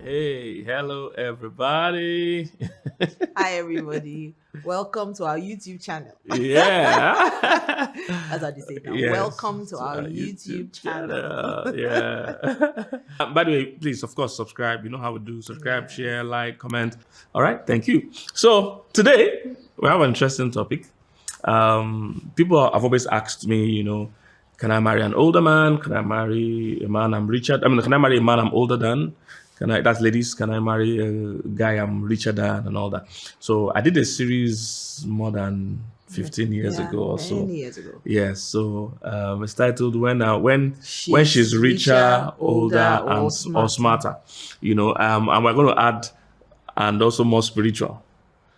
Hey, hello everybody. Hi, everybody. Welcome to our YouTube channel. Yeah. That's how they say it now. Yes, Welcome to to our our YouTube channel. Yeah. By the way, please, of course, subscribe. You know how we do. Subscribe, Yeah. share, like, comment. All right. Thank you. So today we have an interesting topic. People have always asked me, can I marry an older man? Can I marry a man I'm richer? Can I marry a man I'm older than? That's ladies, can I marry a guy I'm richer than and all that? So I did a series more than 15 years Yeah, ago or so. many years ago. Yes, so it's titled when she's richer, older, or or smarter. And we're going to add and also more spiritual.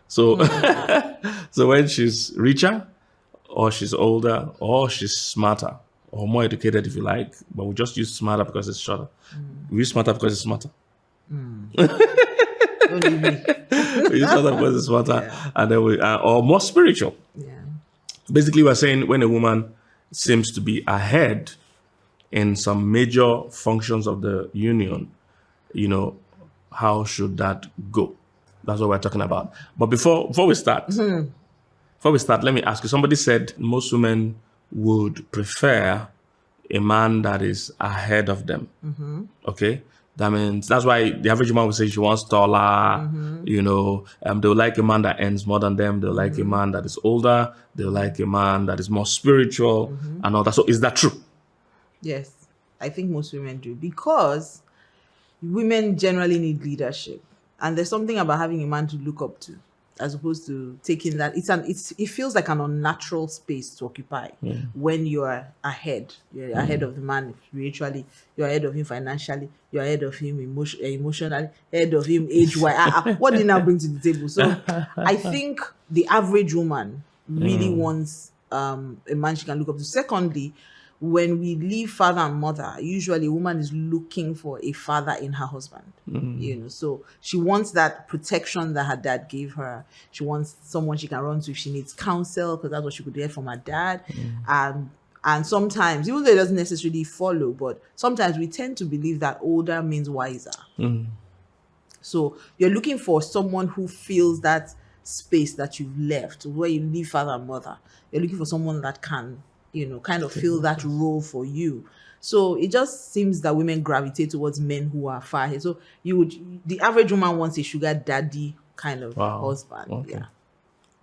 So so when she's richer, or she's older, or she's smarter, or more educated if you like, but we just use smarter because it's shorter. We use smarter because it's smarter. Don't leave me. We use smarter because it's smarter, Yeah. and then or more spiritual. Yeah. Basically, we're saying when a woman seems to be ahead in some major functions of the union, how should that go? That's what we're talking about. But before we start, let me ask you. Somebody said most women would prefer a man that is ahead of them. Okay, that means that's why the average woman will say she wants taller. They'll like a man that earns more than them. They'll like a man that is older. They'll like a man that is more spiritual and all that. So is that true? Yes, I think most women do, because women generally need leadership, and there's something about having a man to look up to, as opposed to taking that. It feels like an unnatural space to occupy when you're ahead. You're ahead of the man spiritually. You're ahead of him financially. You're ahead of him emotionally. Ahead of him age-wise. What do you now bring to the table? So I think the average woman really wants a man she can look up to. Secondly, when we leave father and mother, usually a woman is looking for a father in her husband. So she wants that protection that her dad gave her. She wants someone she can run to if she needs counsel, because that's what she could get from her dad. And sometimes, even though it doesn't necessarily follow, but sometimes we tend to believe that older means wiser. So you're looking for someone who fills that space that you've left, where you leave father and mother. You're looking for someone that can kind of fill that role for you. So it just seems that women gravitate towards men who are far ahead. So the average woman wants a sugar daddy kind of husband. Okay. Yeah.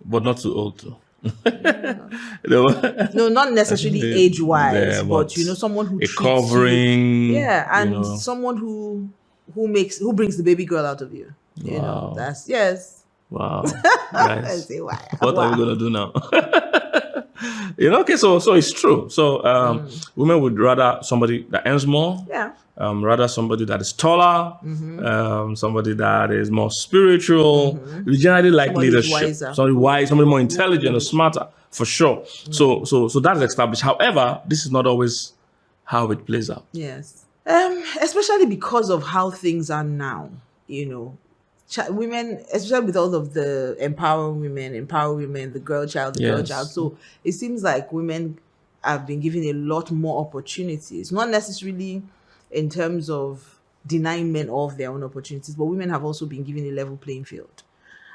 But not too old too. No, not necessarily age-wise, but someone who a treats covering. you. Yeah, and someone who brings the baby girl out of you. That's yes. Wow. Nice. Say why. What are we gonna do now? Okay, so it's true. So women would rather somebody that earns more. Yeah. Rather somebody that is taller, somebody that is more spiritual. We generally like Somebody leadership. wiser. Somebody wise, somebody more intelligent or smarter, for sure. So that's established. However, this is not always how it plays out. Yes. Especially because of how things are now, women, especially with all of the empower women, the girl child. So it seems like women have been given a lot more opportunities, not necessarily in terms of denying men of their own opportunities, but women have also been given a level playing field.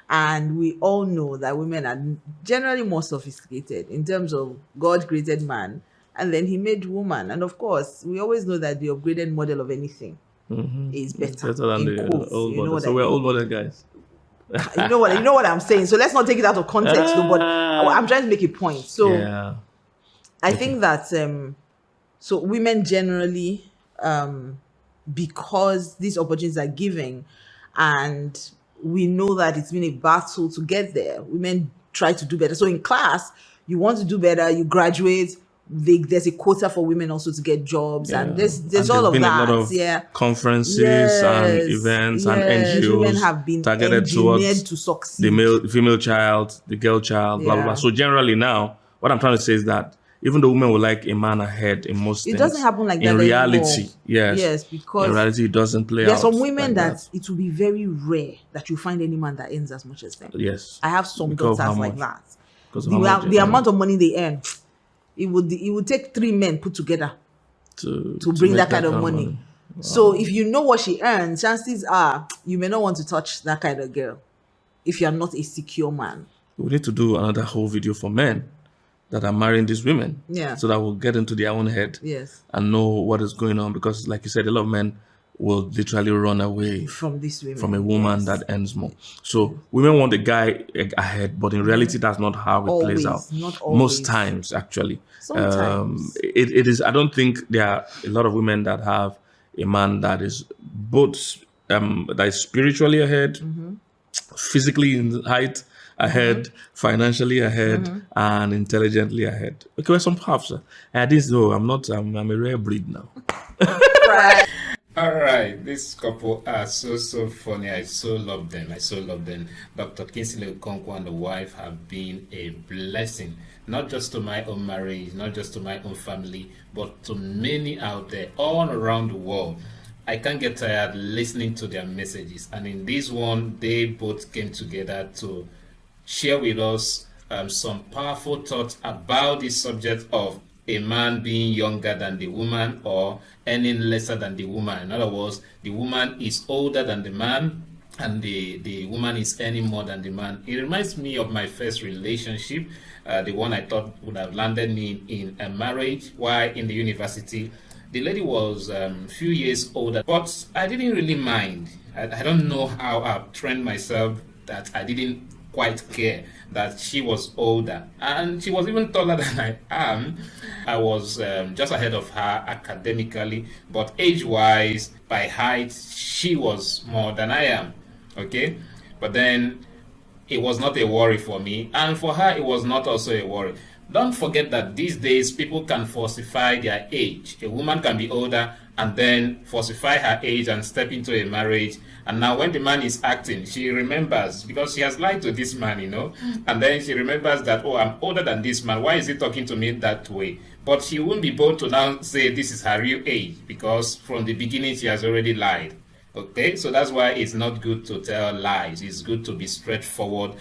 And we all know that women are generally more sophisticated in terms of God created man, and then he made woman. And of course, we always know that the upgraded model of anything is better than the old model. So we're old model guys. You know what I'm saying. So let's not take it out of context, though, but I'm trying to make a point. So I think that so women generally, because these opportunities are given, and we know that it's been a battle to get there, women try to do better. So in class, you want to do better, you graduate. There's a quota for women also to get jobs, and there's all of that. A lot of conferences and events and NGOs women have been targeted towards to succeed. The female child, the girl child, blah blah blah. So generally now, what I'm trying to say is that even though women would like a man ahead in most things, it doesn't happen like that in reality. Anymore. Yes, because in reality it doesn't play out. There are some women that it will be very rare that you find any man that earns as much as them. Yes, I have some daughters like that. The amount of money they earn, it would take 3 men put together to bring that kind of money. So if you know what she earns, chances are you may not want to touch that kind of girl if you're not a secure man. We need to do another whole video for men that are marrying these women. Yeah. So that we'll get into their own head. Yes. And know what is going on. Because like you said, a lot of men will literally run away From this women. from a woman that earns more. So women want a guy ahead, but in reality, that's not how it plays out. Not always. Most times, actually. Sometimes. It is. I don't think there are a lot of women that have a man that is both that is spiritually ahead, physically in height ahead, financially ahead, and intelligently ahead. Okay, well, some halves. I didn't know. I'm a rare breed now. All right, this couple are so funny. I so love them. Dr. Kingsley Okonkwo and the wife have been a blessing, not just to my own marriage, not just to my own family, but to many out there all around the world. I can't get tired listening to their messages. And in this one, they both came together to share with us some powerful thoughts about the subject of a man being younger than the woman or earning lesser than the woman. In other words, the woman is older than the man and the woman is earning more than the man. It reminds me of my first relationship, the one I thought would have landed me in a marriage while in the university. The lady was a few years older, but I didn't really mind. I don't know how I've trained myself that I didn't quite care that she was older, and she was even taller than I am. I was just ahead of her academically, but age-wise, by height, she was more than I am. Okay, but then it was not a worry for me, and for her, it was not also a worry. Don't forget that these days people can falsify their age. A woman can be older and then falsify her age and step into a marriage. And now when the man is acting, she remembers because she has lied to this man, and then she remembers that, oh, I'm older than this man. Why is he talking to me that way? But she won't be bold to now say this is her real age because from the beginning she has already lied. Okay, so that's why it's not good to tell lies. It's good to be straightforward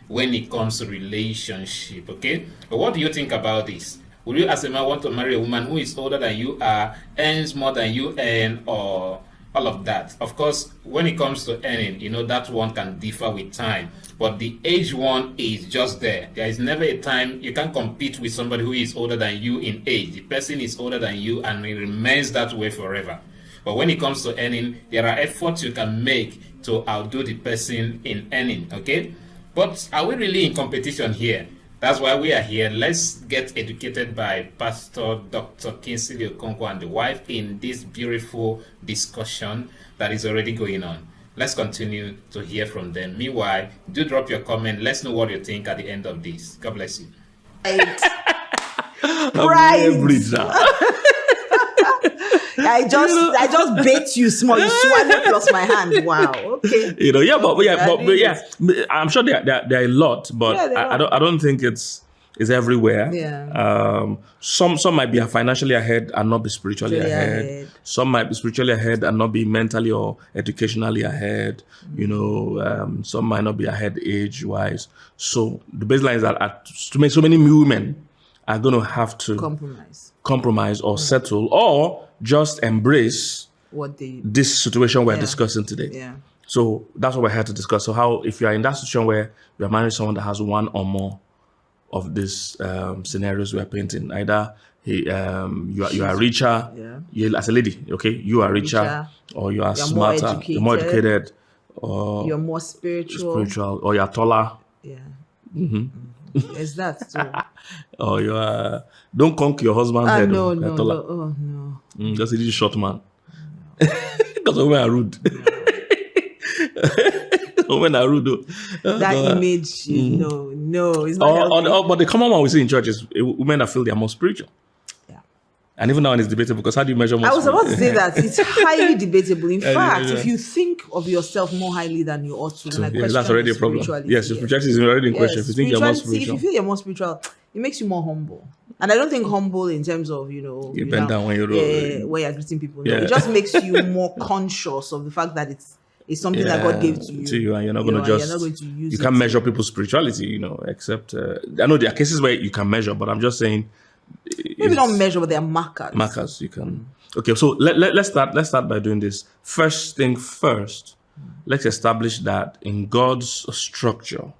when it comes to relationship. Okay, but what do you think about this? Would you as a man want to marry a woman who is older than you are, earns more than you earn, or all of that? Of course, when it comes to earning, that one can differ with time, but the age one is just there. There is never a time you can compete with somebody who is older than you in age. The person is older than you and it remains that way forever. But when it comes to earning, there are efforts you can make to outdo the person in earning. Okay, but are we really in competition here? That's why we are here. Let's get educated by Pastor Dr. Kingsley Okonkwo and the wife in this beautiful discussion that is already going on. Let's continue to hear from them. Meanwhile, do drop your comment. Let's know what you think at the end of this. God bless you. I just bait you small. You swallowed plus my hand. Wow. Okay. I'm sure there are a lot, but I don't think it's everywhere. Yeah. Some might be financially ahead and not be spiritually ahead. Some might be spiritually ahead and not be mentally or educationally ahead. Some might not be ahead age-wise. So the baseline is that so many women are going to have to compromise or settle or just embrace this situation we're discussing today. Yeah. So that's what we're here to discuss. So how, if you are in that situation where you're marrying someone that has one or more of these scenarios we're painting, either you are richer, you, as a lady, okay, you are richer or you are smarter, you're more educated, or you're more spiritual, or you're taller. Yeah. Mm-hmm. Is that so? Or you are, don't conk your husband's head. No. Oh no. Just a little short man. Because women are rude. Women are rude though. That image, no, it's not. But the common one we see in church is women that feel they are more spiritual. Yeah. And even now it's debatable because how do you measure more? I was about to say that it's highly debatable. In fact, if you think of yourself more highly than you ought to, that's already a problem. Yes, your spirituality is already in question. If you think you're more spiritual, if you feel you're more spiritual, it makes you more humble. And I don't think humble in terms of you bend down when you're greeting people. No, it just makes you more conscious of the fact that it's something that God gave to you. And you're not going to use you can't measure people's spirituality, except I know there are cases where you can measure, but I'm just saying Maybe not measure, but they are markers. markers you can. Okay, so let's start by doing this. First thing first, let's establish that in God's structure,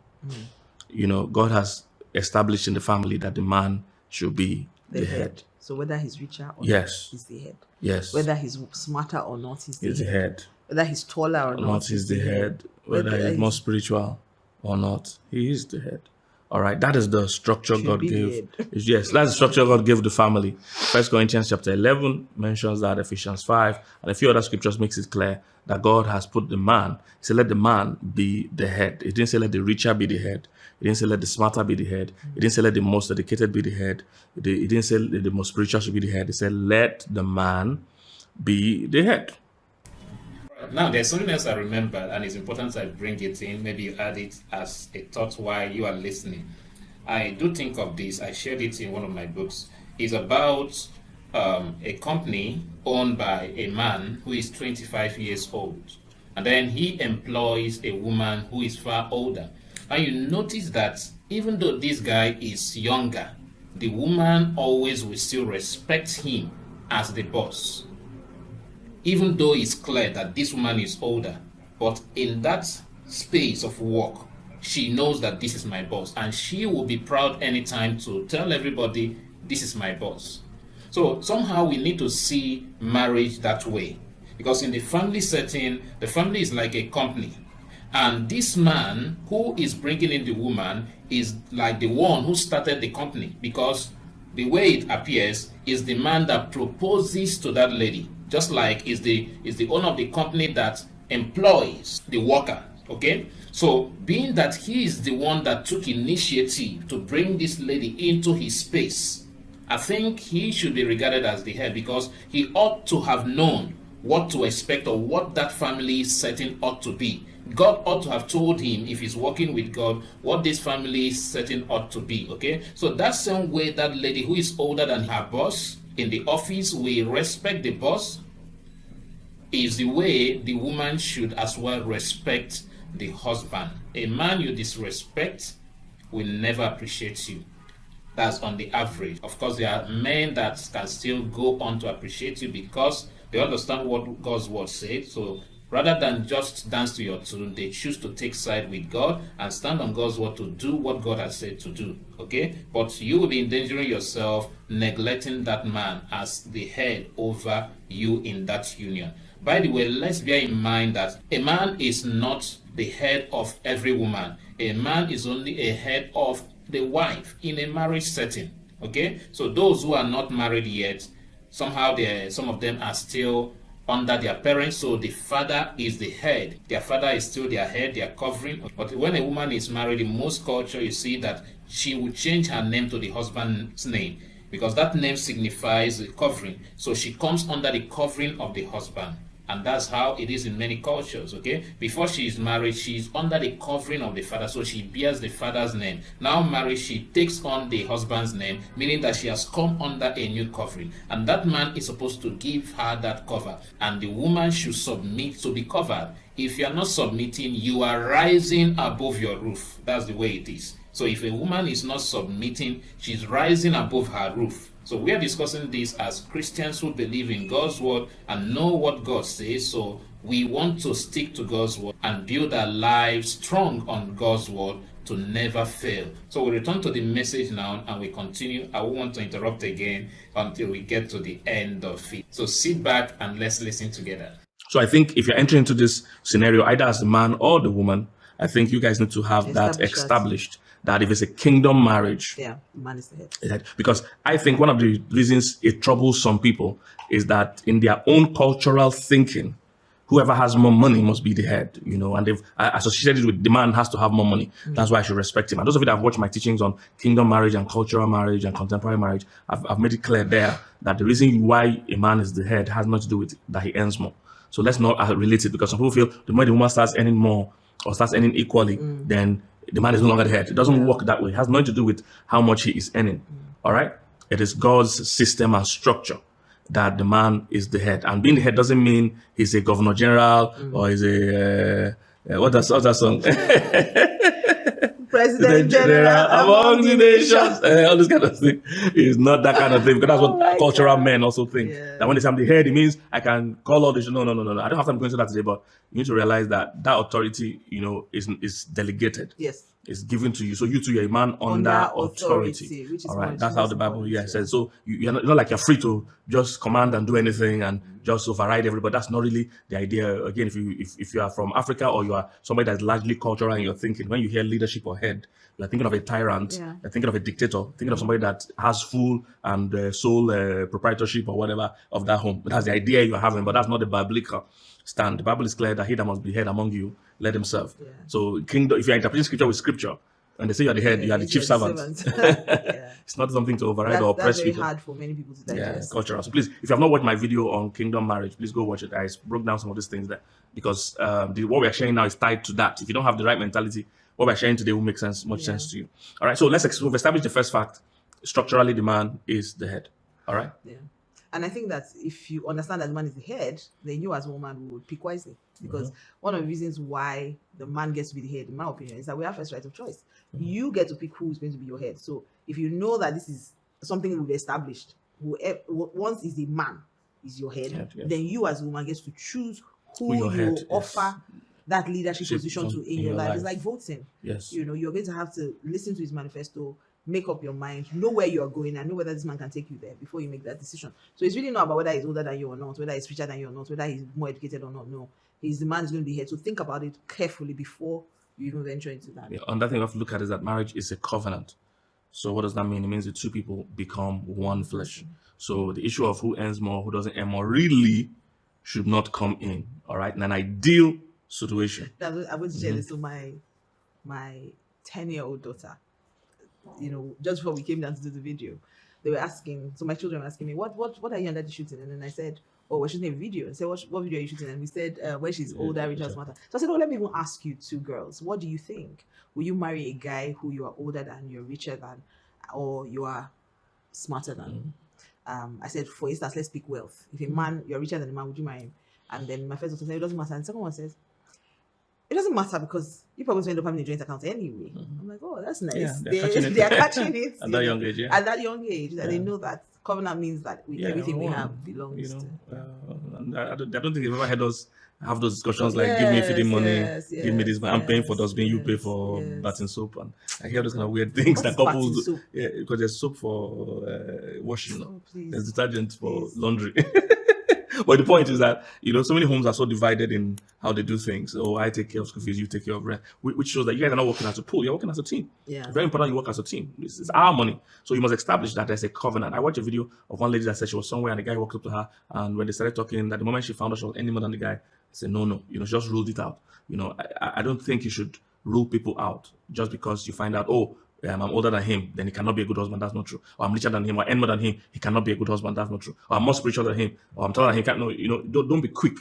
God has established in the family that the man should be the head. So whether he's richer or Yes. not, he's the head. Yes. Whether he's smarter or not, he's He's the the head. head. Whether he's taller or Not is the head. Whether he's more spiritual or not, he is the head. All right, that is the structure God be the gave. Yes, that's the structure God gave the family. 1 Corinthians chapter 11 mentions that, Ephesians 5, and a few other scriptures makes it clear that God has put the man. He said, let the man be the head. He didn't say let the richer be the head. He didn't say let the smarter be the head. He didn't say let the most educated be the head. He didn't say the most spiritual should be the head. He said let the man be the head. Now, there's something else I remembered, and it's important I bring it in. Maybe you add it as a thought while you are listening. I do think of this. I shared it in one of my books. It's about a company owned by a man who is 25 years old. And then he employs a woman who is far older. And you notice that even though this guy is younger, the woman always will still respect him as the boss. Even though it's clear that this woman is older, but in that space of work, she knows that this is my boss, and she will be proud anytime to tell everybody, this is my boss. So somehow we need to see marriage that way, because in the family setting, the family is like a company, and this man who is bringing in the woman is like the one who started the company, because the way it appears is the man that proposes to that lady, just like is the owner of the company that employs the worker. Okay, so being that he is the one that took initiative to bring this lady into his space, I think he should be regarded as the head, because he ought to have known what to expect or what that family setting ought to be. God ought to have told him, if he's working with God, what this family setting ought to be. Okay, so that same way that lady who is older than her boss in the office will respect the boss, is the way the woman should as well respect the husband. A man you disrespect will never appreciate you. That's on the average. Of course, there are men that can still go on to appreciate you because they understand what God's word says. So rather than just dance to your tune, they choose to take side with God and stand on God's word to do what God has said to do. Okay? But you will be endangering yourself, neglecting that man as the head over you in that union. By the way, let's bear in mind that a man is not the head of every woman. A man is only a head of the wife in a marriage setting. Okay? So those who are not married yet, somehow some of them are still under their parents, so the father is the head. Their father is still their head, their covering. But when a woman is married, in most culture, you see that she will change her name to the husband's name, because that name signifies the covering. So she comes under the covering of the husband. And that's how it is in many cultures, okay? Before she is married, she is under the covering of the father, so she bears the father's name. Now married, she takes on the husband's name, meaning that she has come under a new covering. And that man is supposed to give her that cover, and the woman should submit to be covered. If you are not submitting, you are rising above your roof. That's the way it is. So if a woman is not submitting, she's rising above her roof. So we are discussing this as Christians who believe in God's word and know what God says. So we want to stick to God's word and build our lives strong on God's word to never fail. So we return to the message now and we continue. I won't want to interrupt again until we get to the end of it. So sit back and let's listen together. So I think if you're entering into this scenario, either as the man or the woman, I think you guys need to have that established. That if it's a kingdom marriage, the man is the head. Because I think one of the reasons it troubles some people is that in their own cultural thinking, whoever has more money must be the head, and they've associated it with the man has to have more money. That's why I should respect him. And those of you that have watched my teachings on kingdom marriage and cultural marriage and contemporary marriage, I've made it clear there that the reason why a man is the head has nothing to do with that he earns more. So let's not relate it, because some people feel the more the woman starts earning more or starts earning equally, then the man is no longer the head. It doesn't work that way. It has nothing to do with how much he is earning. All right? It is God's system and structure that the man is the head. And being the head doesn't mean he's a governor general or he's a, what's that song? President General among the nations. All this kind of thing is not that kind of thing, because that's Oh what my cultural God. men also think. Yeah. That when they say I'm the head, it means I can call all this. No. I don't have time to go into that today, but you need to realize that authority, is delegated. Yes. It's given to you. So you too, you're a man under authority. Which is all one right. of That's the how the most Bible important, says. So you're not like you're free to just command and do anything and just override everybody. That's not really the idea. Again, if you are from Africa, or you are somebody that's largely cultural in your thinking, when you hear leadership or head, you're thinking of a tyrant, Yeah. you're thinking of a dictator, thinking of somebody that has full and sole proprietorship or whatever of that home. That's the idea you're having, but that's not the biblical stand. The Bible is clear that he that must be head among you, let him serve. Yeah. So kingdom, if you're interpreting scripture with scripture, and they say you're the head, you are the chief servant. Yeah. It's not something to override or That's oppress very people. hard for many people to Yeah, digest. cultural. So please, if you have not watched my video on kingdom marriage, please go watch it. I broke down some of these things there, because what we are sharing now is tied to that. If you don't have the right mentality, what we're sharing today will make much sense to you. All right. So we've established the first fact. Structurally, the man is the head. All right. Yeah. And I think that if you understand that the man is the head, then you as a woman would pick wisely. Because one of the reasons why the man gets to be the head, in my opinion, is that we have first right of choice. You get to pick who is going to be your head. So if you know that this is something we've established, once is the man is your head, Yes. then you as a woman gets to choose who your you head is. offer that leadership position to in your life. It's like voting. Yes. You're going to have to listen to his manifesto, make up your mind, know where you're going, and know whether this man can take you there before you make that decision. So it's really not about whether he's older than you or not, whether he's richer than you or not, whether he's more educated or not. No, he's the man who's going to be here. So think about it carefully before you even venture into that. Yeah, another thing we have to look at is that marriage is a covenant. So what does that mean? It means the two people become one flesh. So the issue of who earns more, who doesn't earn more, really should not come in. All right, in an ideal situation. I was share this with my 10-year-old daughter. Just before we came down to do the video, they were asking. So my children were asking me, "What are you and Daddy shooting?" And then I said, "Oh, we're shooting a video." I said, "What video are you shooting?" And we said, "When she's older, richer, smarter." So I said, "Oh, let me even ask you two girls. What do you think? Will you marry a guy who you are older than, you're richer than, or you are smarter than?" I said, for instance, let's pick wealth. If a man, you're richer than a man, would you marry him? And then my first daughter said, it doesn't matter. And the second one says, it doesn't matter because you probably end up having a joint account anyway. I'm like, oh, that's nice. Yeah, they're catching it at that young age. Yeah. At that young age, that they know that covenant means that everything we have belongs to. I don't think they've ever had us have those discussions like, give me feeding money, give me this, I'm paying for dustbin, you pay for bathing soap, and I hear those kind of weird things that couples do. Yeah, because there's soap for washing, there's detergent for laundry. But the point is that, so many homes are so divided in how they do things. Oh, I take care of school fees, you take care of rent, which shows that you guys are not working as a pool, you're working as a team. Yeah. Very important you work as a team. It's our money. So you must establish that there's a covenant. I watched a video of one lady that said she was somewhere and the guy walked up to her, and when they started talking, that the moment she found out she was any more than the guy, I said, no, she just ruled it out. I don't think you should rule people out just because you find out, I'm older than him, then he cannot be a good husband. That's not true. Or I'm richer than him, or earn more than him, he cannot be a good husband. That's not true. Or I'm more spiritual than him, or I'm taller than him. Don't be quick.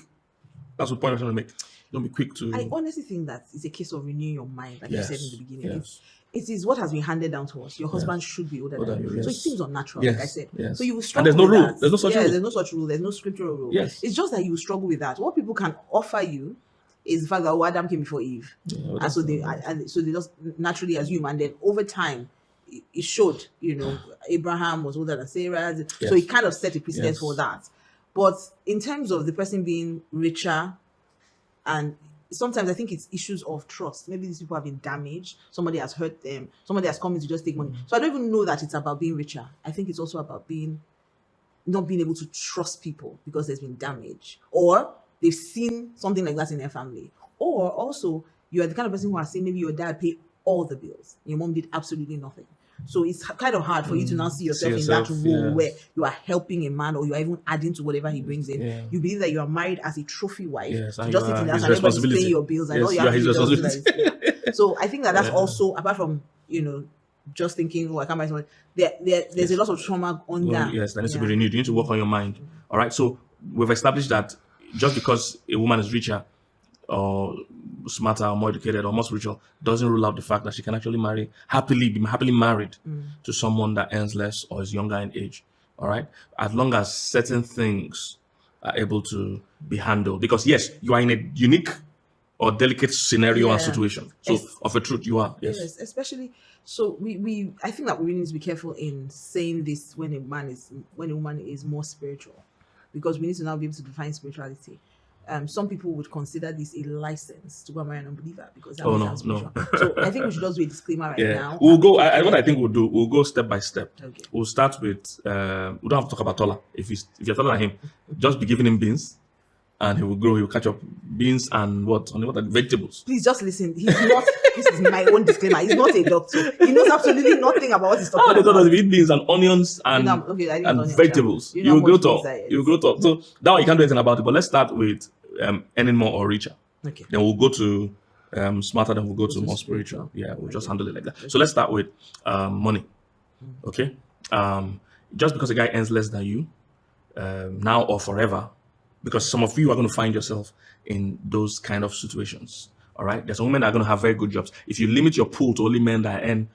That's the point I'm trying to make. Don't be quick to. I honestly think that it's a case of renewing your mind, like you said in the beginning. Yes. It is what has been handed down to us. Your husband should be older than you. Yes. So it seems unnatural, Yes. like I said. Yes. So you will struggle and there's no with rule. that. There's no such rule. There's no such rule. There's no scriptural rule. Yes. It's just that you struggle with that. What people can offer you is the fact that Adam came before Eve. And so they just naturally assume, and then over time it showed, Abraham was older than Sarah. Yes. So it kind of set a precedent for that. But in terms of the person being richer, and sometimes I think it's issues of trust. Maybe these people have been damaged. Somebody has hurt them. Somebody has come in to just take money. So I don't even know that it's about being richer. I think it's also about not being able to trust people because there's been damage, or they've seen something like that in their family. Or also, you are the kind of person who has seen maybe your dad pay all the bills. Your mom did absolutely nothing. So it's kind of hard for you to now see yourself in that role where you are helping a man, or you are even adding to whatever he brings in. Yeah. You believe that you are married as a trophy wife. Yes, to just sit in the house and everybody's paying your bills, and all you have to do is So I think that's also, apart from, just thinking, I can't buy someone, there's a lot of trauma on that. Yes, that needs to be renewed. You need to work on your mind. All right. So we've established that just because a woman is richer or smarter or more educated or more spiritual doesn't rule out the fact that she can actually be happily married to someone that earns less or is younger in age. All right. As long as certain things are able to be handled. Because yes, you are in a unique or delicate scenario and Yeah. situation. So of a truth, you are. Yes. Yes, especially so we I think that we really need to be careful in saying this when a woman is more spiritual, because we need to now be able to define spirituality. Some people would consider this a license to go and marry an unbeliever because that means no, spiritual. So I think we should just do a disclaimer right now. We'll go. What I think we'll do, we'll go step by step. Okay. We'll start with. We don't have to talk about Tola. If you're taller than him, just be giving him beans, and he will grow. He will catch up beans and what are vegetables. Please just listen. He's not. This is my own disclaimer. He's not a doctor. He knows absolutely nothing about what he's talking They told us about. to eat beans and onions and I didn't and know that. vegetables. You You know will how grow much tall. beans that is. You will grow tall. So that one you can't do anything about it. But let's start with earning more or richer. Okay. Then we'll go to smarter. Then we'll go to more spiritual. Yeah, we'll just handle it like that. So let's start with money. Okay. Just because a guy earns less than you, now or forever, because some of you are going to find yourself in those kind of situations. All right. There's some women that are going to have very good jobs. If you limit your pool to only men that earn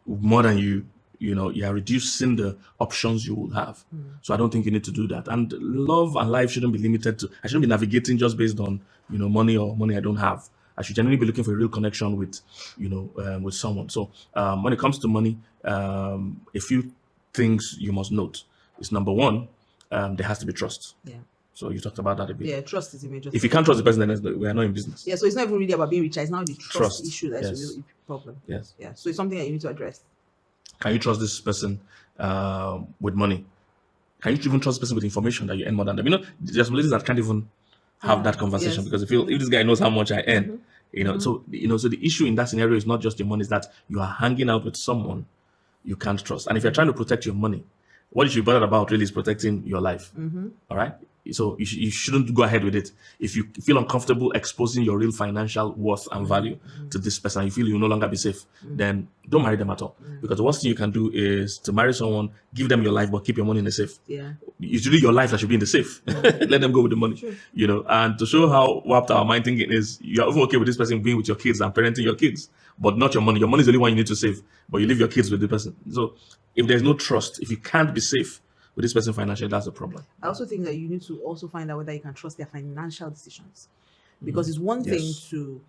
more than you, you are reducing the options you will have. So I don't think you need to do that. And love and life shouldn't be limited to, I shouldn't be navigating just based on, money or money I don't have. I should generally be looking for a real connection with, with someone. So when it comes to money, a few things you must note is number one, there has to be trust. Yeah. So you talked about that a bit. Yeah, trust is a major If thing. you can't trust the person, then we are not in business. Yeah, so it's not even really about being rich. It's now the trust Trust, issue that's yes. a real problem. Yes. Yeah, so it's something that you need to address. Can you trust this person with money? Can you even trust this person with information that you earn more than them? There's some ladies that can't even have that conversation Yes. because they feel if this guy knows how much I earn, so so the issue in that scenario is not just your money, is that you are hanging out with someone you can't trust. And if you're trying to protect your money, what you should be bothered about really is protecting your life. All right. So you shouldn't go ahead with it. If you feel uncomfortable exposing your real financial worth and value to this person, you feel you will no longer be safe, then don't marry them at all. Because the worst thing you can do is to marry someone, give them your life, but keep your money in the safe. Yeah. It's really your life that should be in the safe. Let them go with the money. And to show how warped our mind thinking is, you're even okay with this person being with your kids and parenting your kids, but not your money. Your money is the only one you need to save, but you leave your kids with the person. So if there's no trust, if you can't be safe with this person financially, that's a problem. I also think that you need to also find out whether you can trust their financial decisions, because it's one thing Yes. to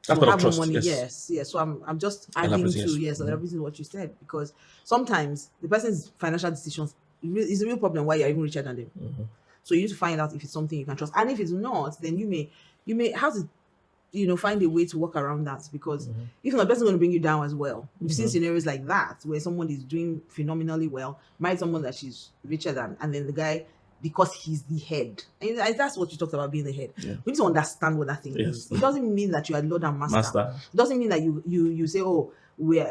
That's part of have trust, more money. yes. Yes. So I'm just adding Elaborate, to yes. everything what you said, because sometimes the person's financial decisions is a real problem why you're even richer than them. So you need to find out if it's something you can trust, and if it's not, then you may have to find a way to work around that, because if not, the person's going to bring you down as well. We've seen scenarios like that where someone is doing phenomenally well, married someone that she's richer than, and then the guy, because he's the head, and that's what you talked about, being the head. Yeah. We need to understand what that thing is. It doesn't mean that you are Lord and Master. It doesn't mean that you say, oh, we're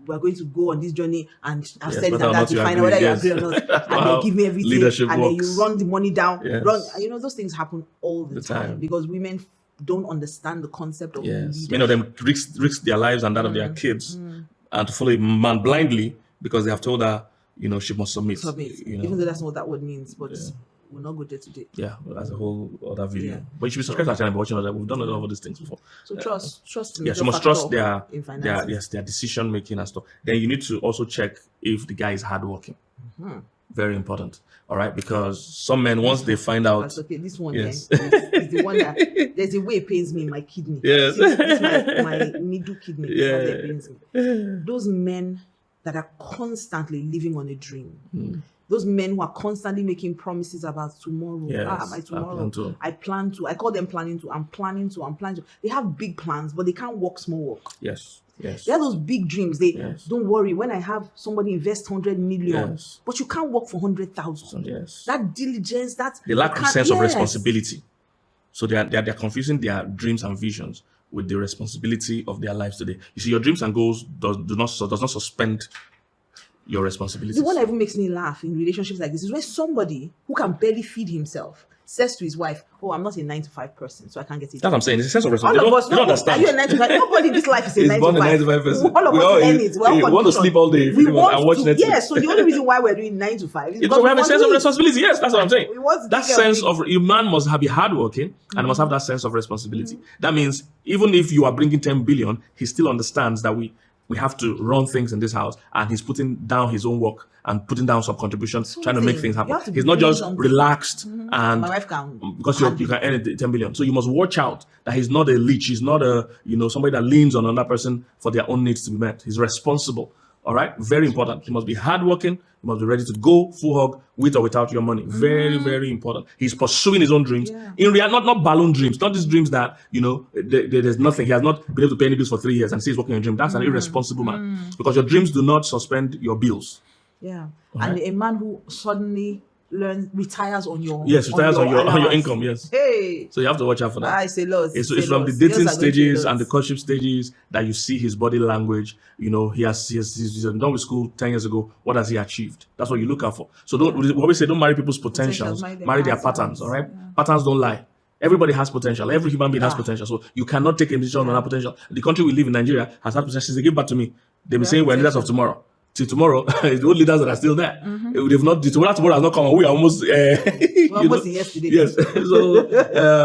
going to go on this journey, and I've said whether or that not to you find agree, out whether yes. you agree or not, and Wow. they give me everything, Leadership and then works. you run the money down. Yes. Those things happen all the The time time. because women don't understand the concept of Yes. leadership. Many of them risk their lives and that of their kids and to follow a man blindly because they have told her, she must submit. Even though that's not what that word means, but we'll not go there today. Yeah, well, that's a whole other video. Yeah. But you should be subscribed to our channel and watching other. We've done a lot of these things before. So trust. Yes, you must trust their finances. their decision making and stuff. Then you need to also check if the guy is hardworking. Very important. All right, because some men, once they find out, That's okay. This one, Yes. is the one that there's a way it pains me in my kidney. Yes. See, this my middle kidney. Yeah. That's where it pains me. Those men that are constantly living on a dream. Those men who are constantly making promises about tomorrow. Yes, My I tomorrow. plan to. I plan to. I call them planning to. I'm planning to. They have big plans, but they can't walk small walk. yes, They have those big dreams. They Yes. don't worry. When I have somebody invest 100 million, Yes. but you can't work for 100,000. yes. That diligence, They lack you a can't- sense of yes. responsibility. So they're confusing their dreams and visions with the responsibility of their lives today. You see, your dreams and goals does not suspend your responsibilities. The one that even makes me laugh in relationships like this is when somebody who can barely feed himself says to his wife, "Oh, I'm not a 9 to 5 person, so I can't get it." That's what I'm saying. It's a sense of All responsibility. of us, They don't are understand. you a 9 to 5? Nobody in this life is a He's 9 born to a 5. 9 to 5 person. All of We us all- learn it. We're all we want to conditioned. sleep all day We want and watch to, Netflix. yes, so the only reason why we're doing 9 to 5 is Because we have a sense of want to eat. responsibility. Yes, that's what I'm saying. We want to That take care of sense things. of a man must be hardworking and must have that sense of responsibility. That means even if you are bringing 10 billion, he still understands that we have to run things in this house, and he's putting down his own work and putting down some contributions, trying to make things happen. He's not just relaxed and my wife can because you can earn 10 billion. So you must watch out that he's not a leech. He's not a somebody that leans on another person for their own needs to be met. He's responsible. All right, very important. He must be hardworking. He must be ready to go full hog with or without your money. Very, very important. He's pursuing his own dreams. In reality, not balloon dreams, not these dreams that there's nothing. He has not been able to pay any bills for 3 years and says working a dream. That's an irresponsible man, because your dreams do not suspend your bills. Yeah, and a man who suddenly retires on your retires on your income. Yes. Hey, so you have to watch out for that. I say lots. It's from the dating stages and the courtship stages that you see his body language. He's done with school 10 years ago. What has he achieved? That's what you look out for. So what we say, don't marry people's potentials. Marry their patterns. All right, patterns don't lie. Everybody has potential. Every human being has potential. So you cannot take a decision on that potential. The country we live in, Nigeria, has had potential since they gave back to me. They've been saying we're leaders of tomorrow. Till tomorrow, the old leaders that are still there. They've not. Tomorrow has not come. We are almost. Almost yesterday. Yes. So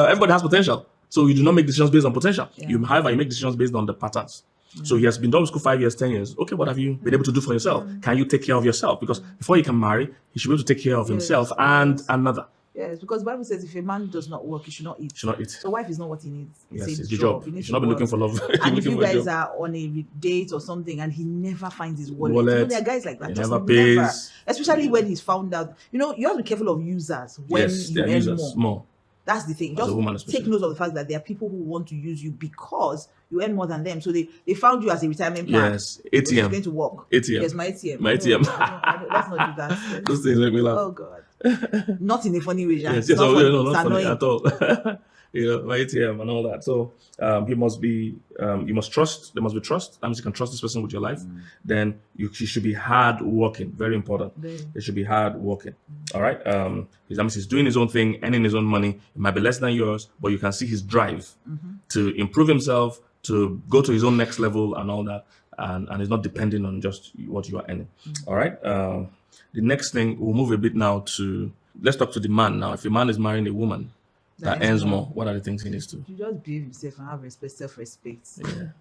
everybody has potential. So you do not make decisions based on potential. However, you make decisions based on the patterns. So he has been done with school 5 years, 10 years. Okay, what have you been able to do for yourself? Can you take care of yourself? Because before you can marry, he should be able to take care of himself and another. Yes, because the Bible says if a man does not work, he should not eat. So wife is not what he needs. It's the job. You should not be looking for love. And if you guys are on a date or something and he never finds his wallet. There are guys like that. He never pays. Especially when he's found out. You have to be careful of users when you earn more. That's the thing. Just take note of the fact that there are people who want to use you because you earn more than them. So they found you as a retirement plan. Yes, ATM. Going to work. ATM. Yes, my ATM. My ATM. Let's not do that. Those things make me laugh. Oh God. Not in a funny way. Yes, not funny at all. My ATM and all that. So you must trust. There must be trust. That means you can trust this person with your life. Then she should be hard working. Very important. They should be hard working. All right. That means he's doing his own thing, earning his own money. It might be less than yours, but you can see his drive to improve himself, to go to his own next level and all that. And it's not depending on just what you are earning. All right. The next thing, we'll move a bit now let's talk to the man now. If a man is marrying a woman that earns more, what are the things he needs to? You just behave himself and have self-respect.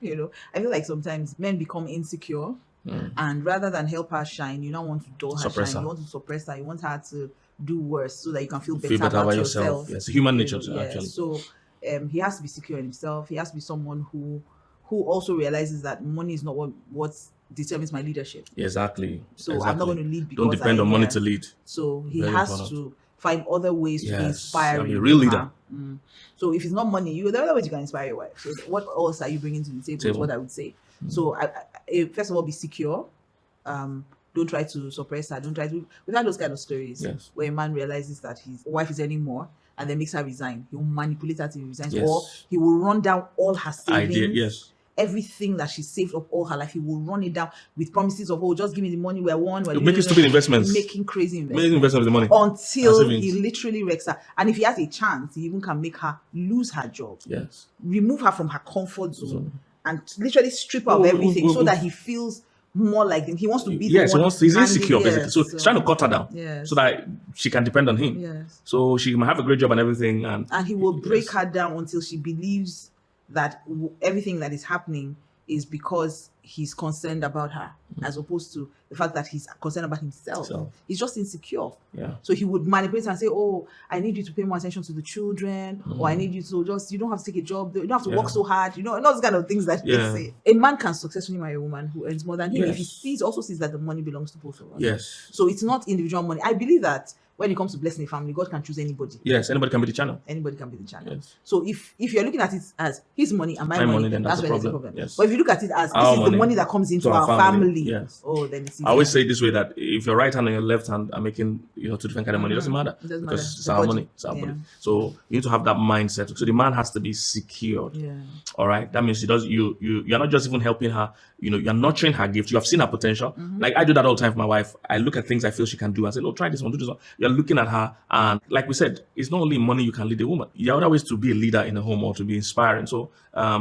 Yeah. I feel like sometimes men become insecure, and rather than help her shine, you don't want to dull her shine. You want to suppress her. You want her to do worse so that you can feel better about yourself. Yes, human nature actually. So he has to be secure in himself. He has to be someone who also realizes that money is not what determines my leadership. Exactly. So I'm not going to lead because don't depend on money to lead. So he has to find other ways to inspire be a real leader. So if it's not money, there are other ways you can inspire your wife. So what else are you bringing to the table? Is what I would say. So I first of all, be secure. Don't try to suppress her. Don't try to. We've had those kind of stories where a man realizes that his wife is earning more and then makes her resign. He will manipulate her till he resigns, or he will run down all her savings. Everything that she saved up all her life, he will run it down with promises of, just give me the money. We're making stupid investments. Making crazy investments. Making investments with the money. Until he literally wrecks her. And if he has a chance, he even can make her lose her job. Yes. Remove her from her comfort zone and literally strip her of everything so that he feels more like him. He wants to be the one. He's insecure, basically. So he's trying to cut her down so that she can depend on him. Yes. So she might have a great job and everything. And he will break her down until she believes that everything that is happening is because he's concerned about her, as opposed to the fact that he's concerned about himself. He's just insecure. So he would manipulate and say, I need you to pay more attention to the children, or I need you to you don't have to take a job, you don't have to work so hard, and all those kind of things that they say. A man can successfully marry a woman who earns more than him if he also sees that the money belongs to both of us. Yes. So it's not individual money. I believe that when it comes to blessing a family, God can choose anybody. Yes, anybody can be the channel. Anybody can be the channel. Yes. So if you're looking at it as his money and my money, then that's where there's a problem. Yes. But if you look at it as this is the money that comes into our family, then it's easy. I always say it this way, that if your right hand and your left hand are making two different kind of money, it doesn't matter. Because it's our money. It's our money. So you need to have that mindset. So the man has to be secured. All right. That means you're not just even helping her. You're nurturing her gift. You have seen her potential. Like I do that all the time for my wife. I look at things I feel she can do and say, try this one, do this one. You're looking at her, and like we said, it's not only money you can lead a woman. There are other ways to be a leader in a home or to be inspiring. So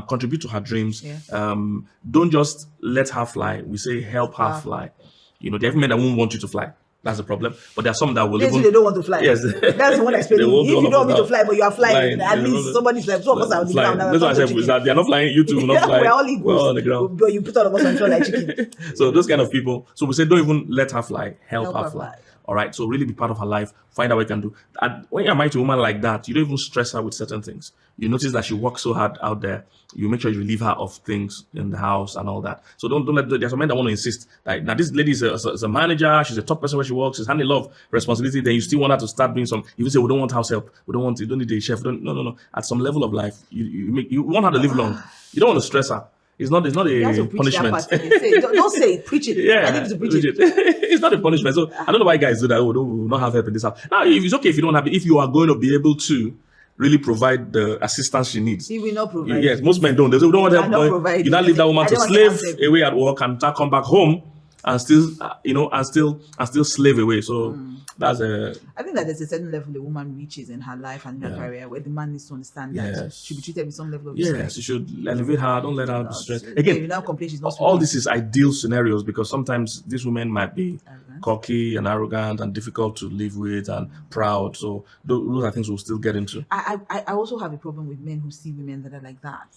contribute to her dreams. Don't just let her fly. We say help her fly. There are men that won't want you to fly. That's the problem. But there are some that will They even don't want to fly. Yes. That's the one explaining. They won't If do you all don't of want me us to fly, but you are flying, flying. at They least will- somebody's like, two of us are on the flying. ground. That's what I said. Is that they're not flying. You two will not fly. We're all equals. We're all on the ground. But you put all of us on shore like chicken. So those kind of people. So we say, don't even let her fly. Help Help her her fly. fly. All right. So really be part of her life. Find out what you can do. And when you're married to a woman like that, you don't even stress her with certain things. You notice that she works so hard out there. You make sure you relieve her of things in the house and all that. So don't let. There's some men that want to insist that now this lady is a manager. She's a top person where she works. She's handling a lot of responsibility. Then you still want her to start doing some. You say we don't want house help. We don't want. You don't need a chef. No. At some level of life, you want her to live long. You don't want to stress her. It's not You have a to preach punishment. that part. Say, don't say it, preach it. Yeah, I need to preach it. it's not a punishment. So I don't know why guys do that. Oh, no, we will not have help in this house. Now, if it's okay if you don't have it, if you are going to be able to really provide the assistance she needs. He will not provide. Yes, most men don't. They say, we don't want I'm not help. providing. You not leave that woman I to don't want slave to help. away at work and come back home and still, and still slave away. So that's a. I think that there's a certain level a woman reaches in her life and in her career where the man needs to understand that Yes. she should be treated with some level of Yes, respect. you should elevate her. Don't let her be stressed. You Again, now complain she's not all sweet. this is ideal scenarios because sometimes these women might be Arrogant. cocky and arrogant and difficult to live with and proud. So those are things we'll still get into. I also have a problem with men who see women that are like that.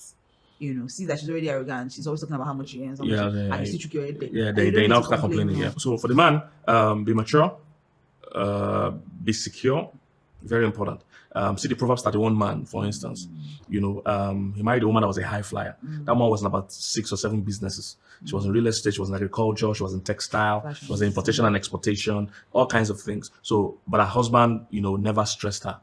You know, see that she's already arrogant. She's always talking about how much she earns. Yeah, and you still trick your head there. Yeah, And they you don't need now to start complain, complaining. no. Yeah. So for the man, be mature, be secure, very important. See the Proverbs 31 man, for instance. You know, he married a woman that was a high flyer. That one was in about 6 or 7 businesses. She was in real estate, she was in agriculture, she was in textile, Fashion she was in importation and exportation, all kinds of things. So, but her husband, you know, never stressed her.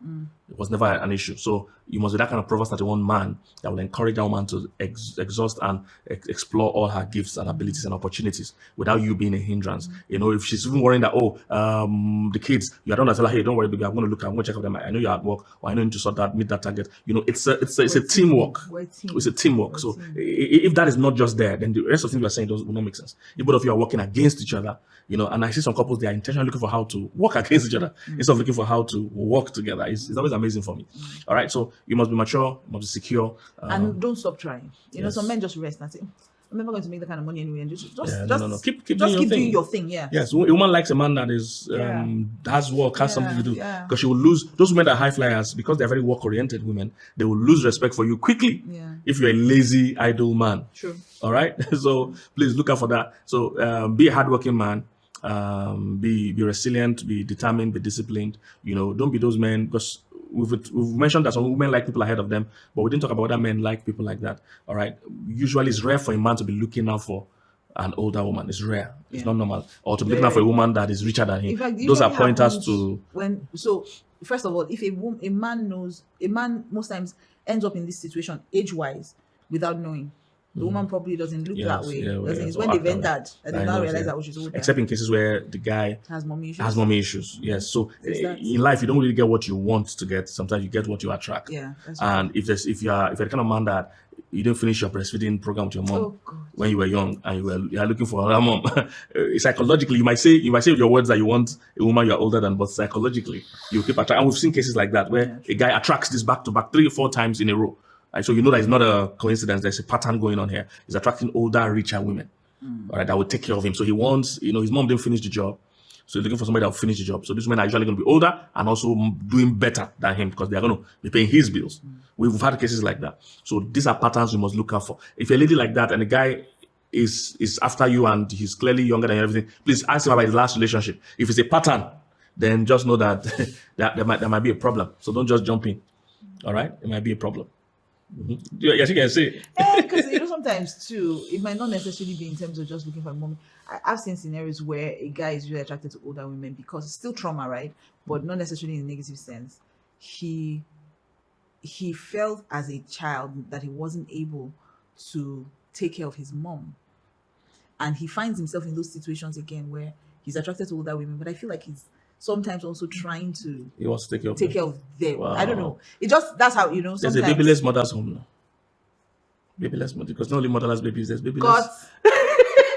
It was never an issue. So you must be that kind of Proverbs 31 man that will encourage that woman to exhaust and explore all her gifts and abilities and opportunities without you being a hindrance. You know, if she's even worrying that, the kids, you don't tell her, hey, don't worry, baby, I'm going to check up them. I know you're at work, or I know you need to sort that, meet that target. You know, it's a teamwork. We're a team. It's a teamwork. We're a So team. if that is not just there, then the rest of things we're saying will not make sense. If both of you are working against each other, you know, and I see some couples, they are intentionally looking for how to work against each other instead of looking for how to work together. It's always amazing for me. All right. So you must be mature, you must be secure. And don't stop trying. You know, yes. some men just rest and say, I'm never going to make that kind of money anyway. And just no. Keep just doing keep your thing. doing your thing. Yeah. Yes, a woman likes a man that is has work, has something to do. Because she will lose those women that are high flyers because they're very work-oriented women. They will lose respect for you quickly if you're a lazy, idle man. True. All right. So please look out for that. So be a hardworking man. Be resilient. Be determined. Be disciplined. You know, don't be those men because. We've mentioned that some women like people ahead of them, but we didn't talk about whether men like people like that. All right. Usually, it's rare for a man to be looking out for an older woman. It's rare. It's not normal. Or to be looking out for a woman that is richer than him. In fact, Those are usually pointers happens to. First of all, if a man most times ends up in this situation age-wise without knowing. The woman probably doesn't look that way. It's when they've entered that they now realize that she's older. Except in cases where the guy has mommy issues. Yes. So in life, you don't really get what you want to get. Sometimes you get what you attract. Yeah. And if you're the kind of man that you didn't finish your breastfeeding program with your mom when you were young and you are looking for another mom, psychologically you might say with your words that you want a woman you're older than, but psychologically you keep attracting. And we've seen cases like that where a guy attracts this back to back 3 or 4 times in a row. So you know that it's not a coincidence. There's a pattern going on here. He's attracting older, richer women, all right, that will take care of him. So he wants, his mom didn't finish the job. So he's looking for somebody that will finish the job. So these women are usually going to be older and also doing better than him because they're going to be paying his bills. We've had cases like that. So these are patterns you must look out for. If you're a lady like that and the guy is after you and he's clearly younger than you and everything, please ask him about his last relationship. If it's a pattern, then just know that, there might be a problem. So don't just jump in. All right? It might be a problem. Yes, you can say. Because sometimes too, it might not necessarily be in terms of just looking for a mom. I've seen scenarios where a guy is really attracted to older women because it's still trauma, right? But not necessarily in a negative sense. He felt as a child that he wasn't able to take care of his mom, and he finds himself in those situations again where he's attracted to older women. But I feel like he's sometimes also trying to he wants to take care of them. Wow. I don't know. That's how sometimes there's a babyless mother's home now. Babyless mother, because not only motherless babies, there's babyless. God,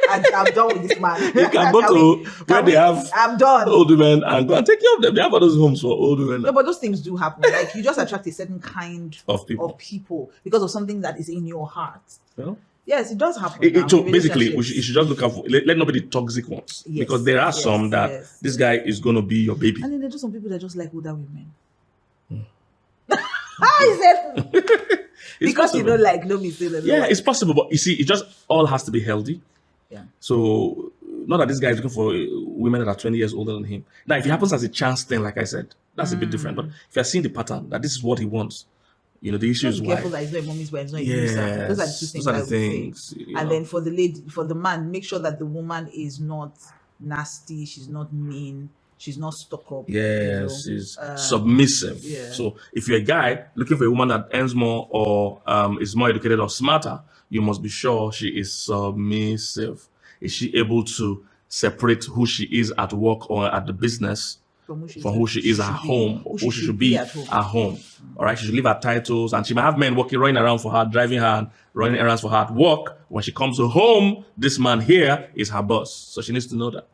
I'm done with this man. You can go to where they have I'm done. old women and go and take care of them. They have all those homes for old women. No, but those things do happen. Like you just attract a certain kind of people because of something that is in your heart. Well, Yes, it does happen. So basically, you should just look out for, let nobody toxic ones. Yes, because there are yes, some that yes. this guy is going to be your baby. And then there are just some people that just like older women. How is it? Because possible. you don't like, no mistake. Yeah, it's possible, but you see, it just all has to be healthy. Yeah. So, not that this guy is looking for women that are 20 years older than him. Now, if it happens as a chance thing, like I said, that's a bit different. But if you're seeing the pattern, that this is what he wants, the issue is be why. careful that it's not a mommy's boy, it's not a Yes, user. Those are the two things. those are the I would things, say. you And know. then for the lady, for the man, make sure that the woman is not nasty, she's not mean, she's not stuck up. Yes, is submissive. yeah. So if you're a guy looking for a woman that earns more or is more educated or smarter, you must be sure she is submissive. Is she able to separate who she is at work or at the business from who she is at home, or who she should be at home? All right, she should leave her titles, and she might have men running around for her, driving her, and running errands for her at work. When she comes home, this man here is her boss, so she needs to know that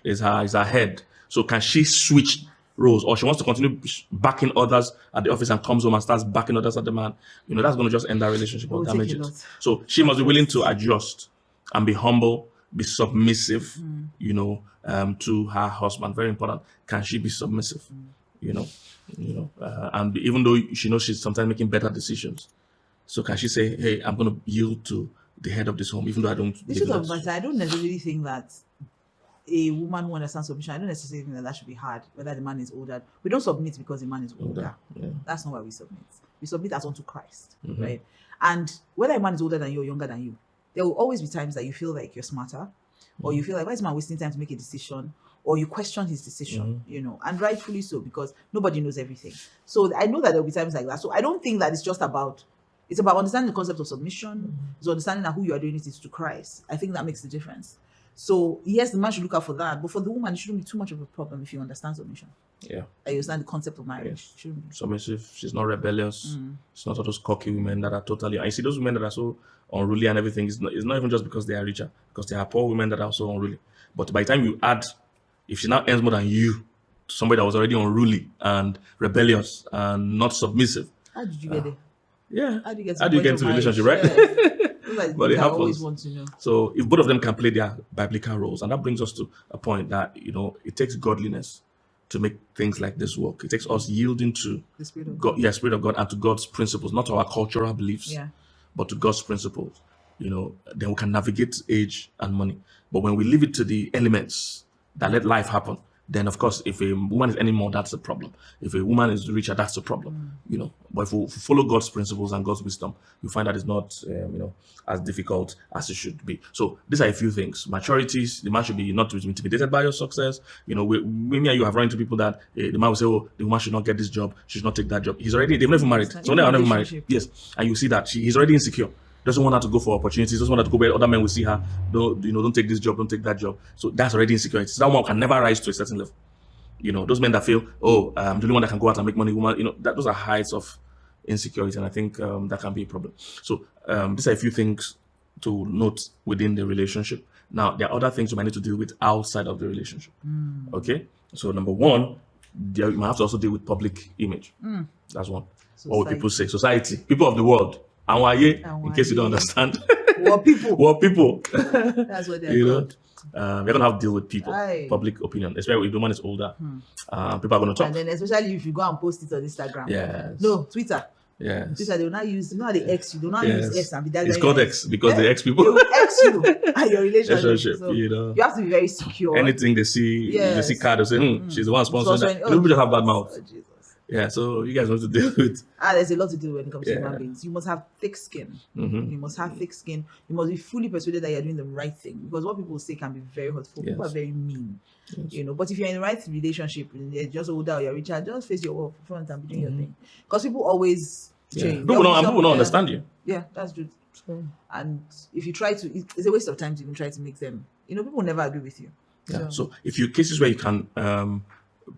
is her head. So can she switch roles, or she wants to continue backing others at the office and comes home and starts backing others at the man? That's going to just end that relationship or damage it. So she must be willing to adjust and be humble, be submissive, to her husband. Very important. Can she be submissive? And even though she knows she's sometimes making better decisions, so can she say, "Hey, I'm going to yield to the head of this home, even though I don't." The truth of the matter, I don't necessarily think that a woman who understands submission, I don't necessarily think that should be hard, whether the man is older. We don't submit because the man is older. Yeah. That's not why we submit. We submit as unto Christ, right? And whether a man is older than you or younger than you, there will always be times that you feel like you're smarter, or you feel like, why is man wasting time to make a decision? Or you question his decision, and rightfully so, because nobody knows everything. So I know that there will be times like that. So I don't think that it's just about, it's about understanding the concept of submission. It's understanding that who you are doing it is to Christ. I think that makes the difference. So yes, the man should look out for that, but for the woman, it shouldn't be too much of a problem if you understand submission. Yeah. I understand the concept of marriage. Yes. Shouldn't be. Submissive. She's not rebellious. She's not all those cocky women that are totally. I see those women that are so unruly and everything. It's not even just because they are richer, because there are poor women that are so unruly. But by the time you add, if she now earns more than you, to somebody that was already unruly and rebellious and not submissive. How did you get there? Yeah. How do you get into the relationship, right? Like But it I happens. always want to know. So if both of them can play their biblical roles, and that brings us to a point that it takes godliness to make things like this work. It takes us yielding to The Spirit of God, Spirit of God, and to God's principles, not to our cultural beliefs, Yeah. but to God's principles. Then we can navigate age and money. But when we leave it to the elements that let life happen, then of course, if a woman is any more, that's a problem. If a woman is richer, that's a problem. But if we follow God's principles and God's wisdom, you find that it's not, as difficult as it should be. So these are a few things. Maturities, the man should be not to be intimidated by your success. Me and you have run into people that the man will say, "Oh, the woman should not get this job, she should not take that job." They've never married. So they are never married. Yes, and you see that he's already insecure. Doesn't want her to go for opportunities, doesn't want her to go where other men will see her. Don't take this job, don't take that job. So that's already insecurity. So that one can never rise to a certain level. Those men that feel, I'm the only one that can go out and make money, woman, those are heights of insecurity, and I think that can be a problem. So these are a few things to note within the relationship. Now, there are other things you might need to deal with outside of the relationship. Okay? So number one, you might have to also deal with public image. That's one. What would people say? Society, people of the world. In case you don't understand. What people? What people? That's what they're called. We're going to have to deal with people, public opinion, especially if the woman is older. People are going to talk. And then especially if you go and post it on Instagram. Yes. No, Twitter. Yes. Twitter, they will not use, how they X you, they will not use X and be that. It's called X because they X people. They will X you and your relationship. So you have to be very secure. Anything they see, they see card, they say, she's the one sponsoring that. People just have bad mouth. Oh, Jesus. Yeah, so you guys want to deal with. There's a lot to do when it comes to human beings. You must have thick skin. Mm-hmm. You must have thick skin. You must be fully persuaded that you're doing the right thing, because what people say can be very hurtful. People are very mean. Yes. But if you're in the right relationship and they're just older or you're richer, just face your wall front and be doing your thing. Because people always change. People don't understand you. Yeah, that's true. And if you try to, it's a waste of time to even try to make them. People will never agree with you. Yeah. So if you cases where you can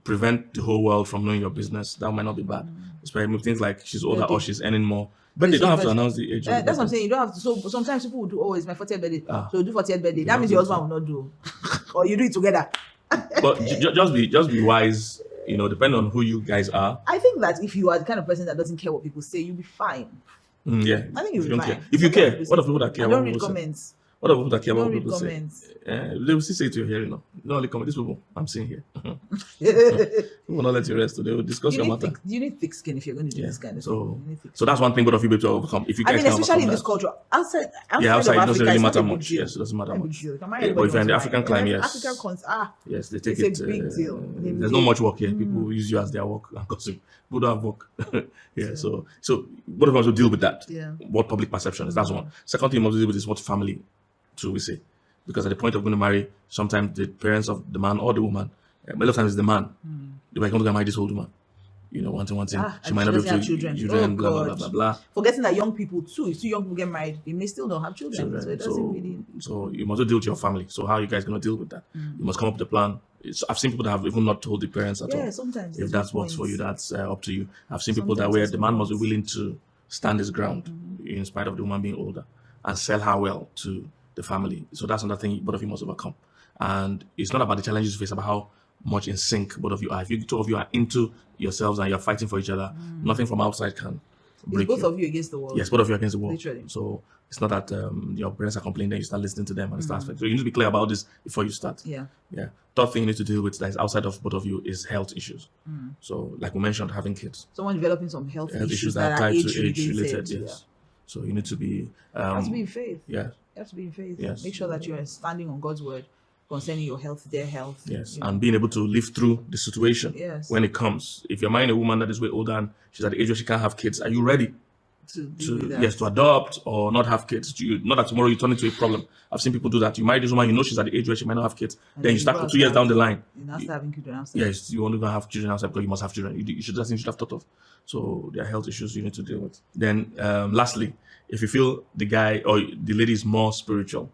prevent the whole world from knowing your business, that might not be bad. Especially things like she's older or she's earning more. But they don't have to announce the age. That's what I'm saying. You don't have to. So sometimes people will do, it's my 40th birthday. So do 40th birthday. That means your husband will not do. Or you do it together. But just be wise, depending on who you guys are. I think that if you are the kind of person that doesn't care what people say, you'll be fine. Yeah. I think If you'll you be don't fine. care. If you That's what care, people what say. of people that care? I What don't read people say? comments. What of people that care? I What don't read people say? comments. They will still say it to your hearing. No, not only comment. These people I'm seeing here. We will not let you rest. So they will discuss your matter. You need thick skin if you're going to do Yeah. this kind of So, thing. You need thick so that's one thing both of you be able to overcome. If you I guys mean, can especially overcome in this that. culture, outside Yeah, outside it of doesn't Africa, really it's not matter a big much. deal. Yes, it doesn't matter Not a big much. deal. You can marry Yeah, but if anybody you're in the you want to African marry. climate, In yes. African Yes, they take it's it. a big deal. There's not much work here. People use you as their work because people don't have work. Yeah, so both of us will deal with that. Yeah. What public perception is. That's one. Second thing you must deal with is what family, we say. Because at the point of going to marry, sometimes the parents of the man or the woman, a lot of times it's the man. They were going to marry this old woman. One thing. She might not be able to have children, children. blah, blah, blah, blah, blah. Forgetting that young people too, if 2 young people get married, they may still not have children. So it doesn't really. So you must deal with your family. So how are you guys going to deal with that? You must come up with a plan. I've seen people that have even not told the parents at all. Yeah, sometimes. If that works for you, that's up to you. I've seen people that where the man must be willing to stand his ground in spite of the woman being older and sell her well to the family. So that's another thing both of you must overcome. And it's not about the challenges you face, about how much in sync both of you are. If you two of you are into yourselves and you're fighting for each other, nothing from outside can break both you. of you against the world. Yes, both of you against the world. Literally. So it's not that your parents are complaining, then you start listening to them and stuff. So you need to be clear about this before you start. Yeah. Yeah. Third thing you need to deal with that is outside of both of you is health issues. So like we mentioned, having kids. Someone developing some health issues that are that tied are to age related. Yeah. Yes. So you need to be You have to be in faith. yeah. You have to be in faith. Yes. Make sure that you are standing on God's word concerning your health, their health. Yes, you know. and being able to live through the situation Yes. when it comes. If you're marrying a woman that is way older and she's at the age where she can't have kids, are you ready to deal with that. to adopt or not have kids? Not that tomorrow you turn into a problem. I've seen people do that. You marry this woman, you know she's at the age where she might not have kids. And Then you start 2 years down the line. You're now having children outside. Yes, you want to have children outside because you must have children. That's thing you should have thought of. So there are health issues you need to deal with. Then lastly, if you feel the guy or the lady is more spiritual,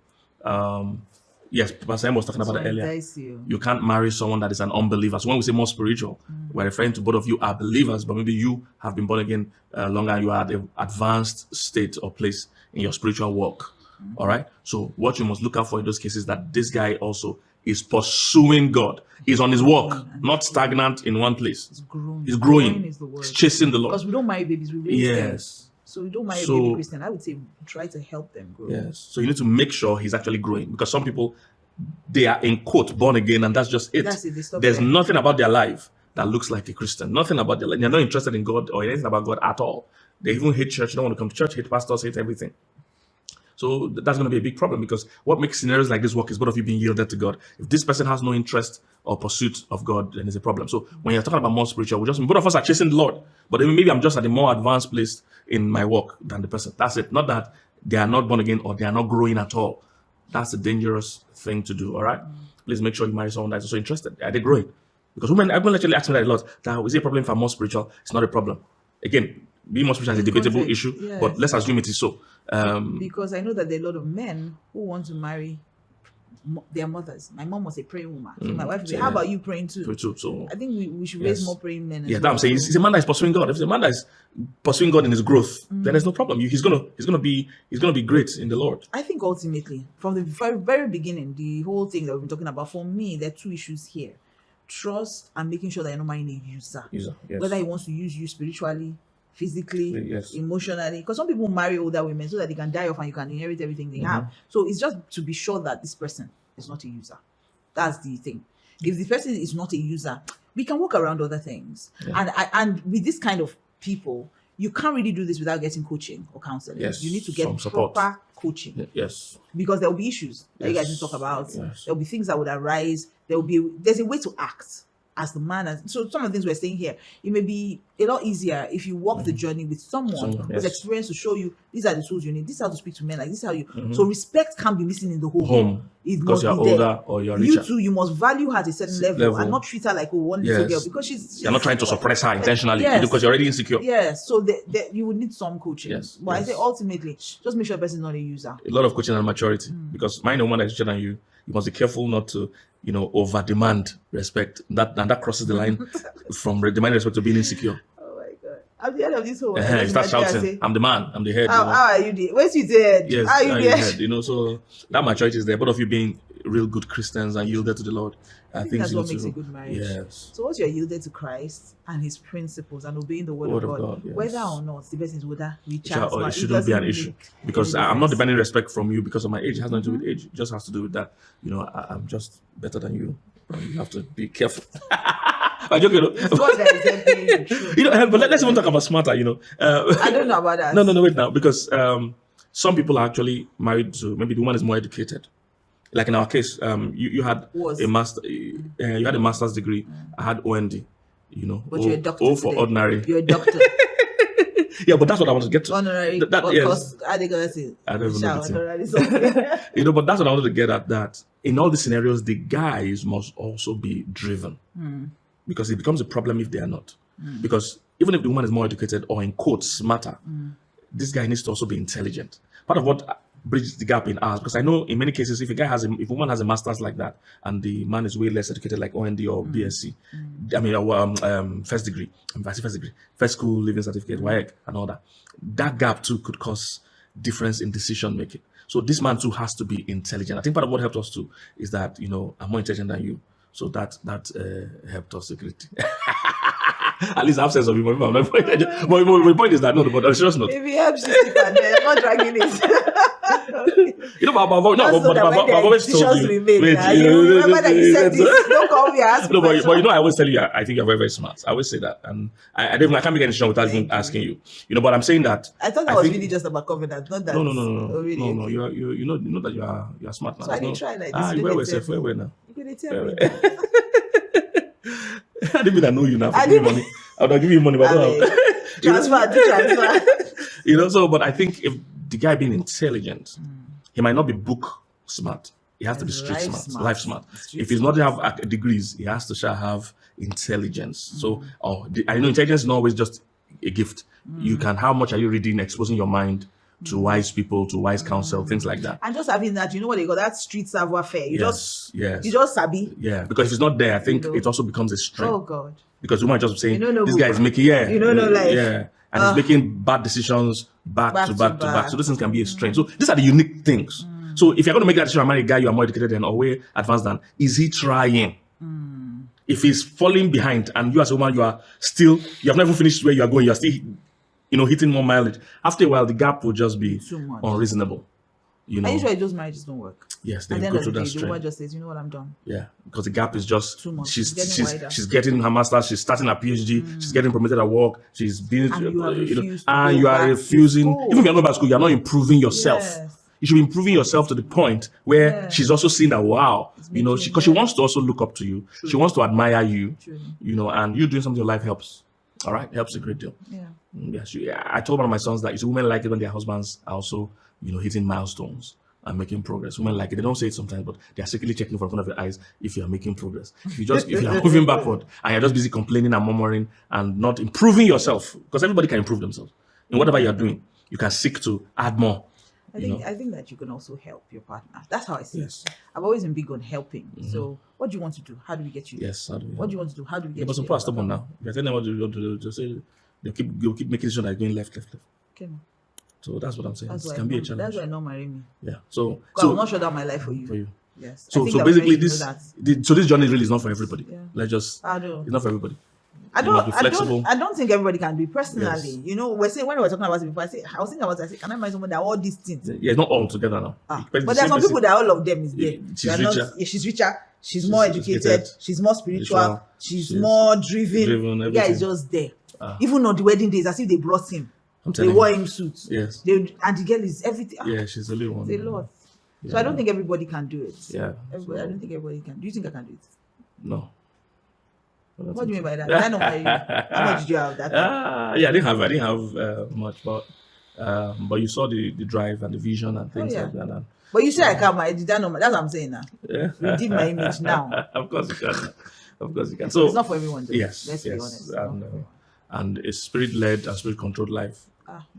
yes, Pastor M was talking about that earlier. You can't marry someone that is an unbeliever. So when we say more spiritual, we're referring to both of you are believers, but maybe you have been born again longer and you are at an advanced state or place in your spiritual walk. All right. So what you must look out for in those cases is that this guy also is pursuing God. He's on his walk, not stagnant in one place. He's growing. He's growing. Growing is the word. He's chasing the Lord. Because we don't marry babies, we raise them. Yes. So we don't marry a baby Christian. I would say try to help them grow. Yes. So you need to make sure he's actually growing, because some people, they are in quote born again and that's just it. That's it. They stop There's there. nothing about their life that looks like a Christian. Nothing about their life. They're not interested in God or anything about God at all. They even hate church. They don't want to come to church, hate pastors, hate everything. So that's going to be a big problem, because what makes scenarios like this work is both of you being yielded to God. If this person has no interest or pursuit of God, then there's a problem. So when you're talking about more spiritual, both of us are chasing the Lord, but maybe I'm just at a more advanced place in my work than the person. That's it. Not that they are not born again or they are not growing at all. That's a dangerous thing to do. All right. Please make sure you marry someone that's also interested. Are they growing? Because women actually ask me that a lot. That is it a problem if I'm more spiritual? It's not a problem. Again, being more spiritual is a debatable issue, yes. but let's assume it is so. Because I know that there are a lot of men who want to marry their mothers. My mom was a praying woman. So my wife would say, how about you praying too? So I think we should raise more praying men. Yeah, that I'm saying. It's a man that is pursuing God. If it's a man that is pursuing God in his growth, then there's no problem. He's gonna be great in the Lord. I think ultimately, from the very, very beginning, the whole thing that we've been talking about, for me, there are two issues here: trust and making sure that you're not marrying a user. Yes. Whether he wants to use you spiritually, physically, Yes. emotionally. Because some people marry older women so that they can die off and you can inherit everything they have. So it's just to be sure that this person is not a user. That's the thing. If the person is not a user, we can work around other things. Yeah. And with this kind of people, you can't really do this without getting coaching or counseling. Yes, you need to get proper coaching. Yes. Because there will be issues that you guys need to talk about. Yes. There will be things that would arise. There's a way to act as the man. So some of the things we're saying here, it may be a lot easier if you walk the journey with someone who's experienced to show you these are the tools you need. This is how to speak to men. Like this is how you. So respect can't be missing in the whole home. It because must you're be older there. Or you're richer. You too, you must value her at a certain level and not treat her like one little girl because she's you're not trying to suppress her intentionally because you're already insecure. Yes, so you would need some coaching. Yes. But I say ultimately, just make sure the person is not a user. A lot of coaching and maturity because my woman that is richer than you must be careful not to, over demand respect. That crosses the line from demanding respect to being insecure. Oh my God. I'm the head of this whole You start shouting, say, I'm the man, I'm the head. How are you there? Where's your head? Yes, how are you there? Head, so that maturity is there. Both of you being real good Christians and yielded to the Lord. I think things that's you what need makes to- a good marriage. Yes. So once you're yielded to Christ and His principles and obeying the word, Word of of God, God, yes. whether or not the person is older, richer, Or it smart, shouldn't be an doesn't issue make because any I'm not difference. demanding respect from you because of my age. It has nothing to do with age. It just has to do with that. You know, I'm just better than you. You have to be careful. I'm joking. God that is helping you, true. You know, but let's even talk about smarter. You know, I don't know about that. no, wait now, because some people are actually married to maybe the woman is more educated. Like in our case, you had Was. a master, you had a master's degree. I had OND. You know, But you're a doctor. O for today. ordinary. You're a doctor. Yeah, but that's what I want to get to. Honorary. Yes. Are they gonna say? I don't even know the thing. Honorary something. You know, but that's what I wanted to get at. That in all these scenarios, the guys must also be driven, because it becomes a problem if they are not. Because even if the woman is more educated or in quotes smarter, this guy needs to also be intelligent. Part of what bridges the gap in ours, because I know in many cases, if a woman has a master's like that and the man is way less educated, like OND or BSc, I mean, first degree, first school living certificate, WAEC, and all that, that gap too could cause difference in decision making. So this man too has to be intelligent. I think part of what helped us too is that, you know, I'm more intelligent than you, so that helped us a great. At least I've said some people. But the point is that no, but on a serious note, If he helps you, stick on there. I'm not dragging it. you know, but I've always told you. You remember that you said this. Don't call me asking. No, but you know, I always tell you, I think you're very, very smart. I always say that, and I can't make any decision without even asking you. You know, but I'm saying that. I thought that was really just about covenant, not that. No. Oh, really? No. You know that you are smart now. So I didn't try like this. Ah, you very safe. Very well now. You could tell me. I didn't mean I know you now. Give me money. I would give you money, but I don't have. Transfer. You know, so but I think if the guy being intelligent, he might not be book smart. He has to be street smart, life smart. If he's not have degrees, he has to have intelligence. So, I know intelligence is not always just a gift. You can. How much are you reading? Exposing your mind to wise people, to wise counsel, things like that. And just having that, you know what they call that street savoir faire. You just sabi. Yeah, because if it's not there, I think it also becomes a strain. Oh God. Because you might just be saying, You know, this guy is making, and he's making bad decisions back to back. So those things can be a strain. So these are the unique things. So if you're going to make that decision and marry a guy you are more educated than or way advanced than, is he trying? If he's falling behind and you as a woman, you have not even finished where you are going, you're still, hitting more mileage. After a while, the gap will just be too much. Unreasonable. You know, I usually those marriages don't work. Yes, they At the end go of through the that day, the strain. woman just says, you know what, I'm done. Yeah, because the gap is just too much. She's getting her master's, she's starting her PhD, she's getting promoted at work, she's being And you are refusing. Even if you're not back to school, you're not improving yourself. Yes. You should be improving yourself to the point where she's also seeing that wow, because she wants to also look up to you. True. She wants to admire you. True. And you doing something in life helps. All right, helps a great deal. Yeah. Yes, I told one of my sons that women like it when their husbands are also, hitting milestones and making progress. Women like it. They don't say it sometimes, but they're secretly checking from front of your eyes if you are making progress. If you are moving backward and you're just busy complaining and murmuring and not improving yourself, because everybody can improve themselves in whatever you're doing. You can seek to add more. I think that you can also help your partner. That's how I see Yes. it. I've always been big on helping. So what do you want to do? How do we get you there? Yes, how do we What do you want to do? How do we get but you some there? people are stubborn now. If you're telling them what you want to do, just say they'll keep making sure that you're going left. Okay, no. So that's what I'm saying. That's It why can be a challenge. That's why not marry me. Yeah. So I will not shut down my life for you. Yes. I So think that basically women should know that. this journey really is not for everybody. Yeah. It's not for everybody. I You must be flexible. don't think everybody can do it personally. Yes. when we were talking about it before, I was thinking about it. I said, can I marry someone that all these things? Yeah, it's not all together now. But there are some people that all of them is there. She's richer. She's richer. She's more educated. She's more spiritual. She's She's more driven. The guy everything. is just there. Even on the wedding days, as if they brought him. I'm They telling wore you. him suits. Yes. And the girl is everything. Yeah, she's the little one. It's a lot. So I don't think everybody can do it. Yeah. I don't think everybody can. Do you think I can do it? No. What do you mean by that? I know how much did you have that time? Yeah, I didn't have much, but you saw the drive and the vision and things like that. And, But you say I can't marry. Did I know? That's what I'm saying now. yeah. Redeem my image now. Of course you can. Of course you can. So It's not for everyone, though. yes, Let's be honest. and a spirit-led and spirit-controlled life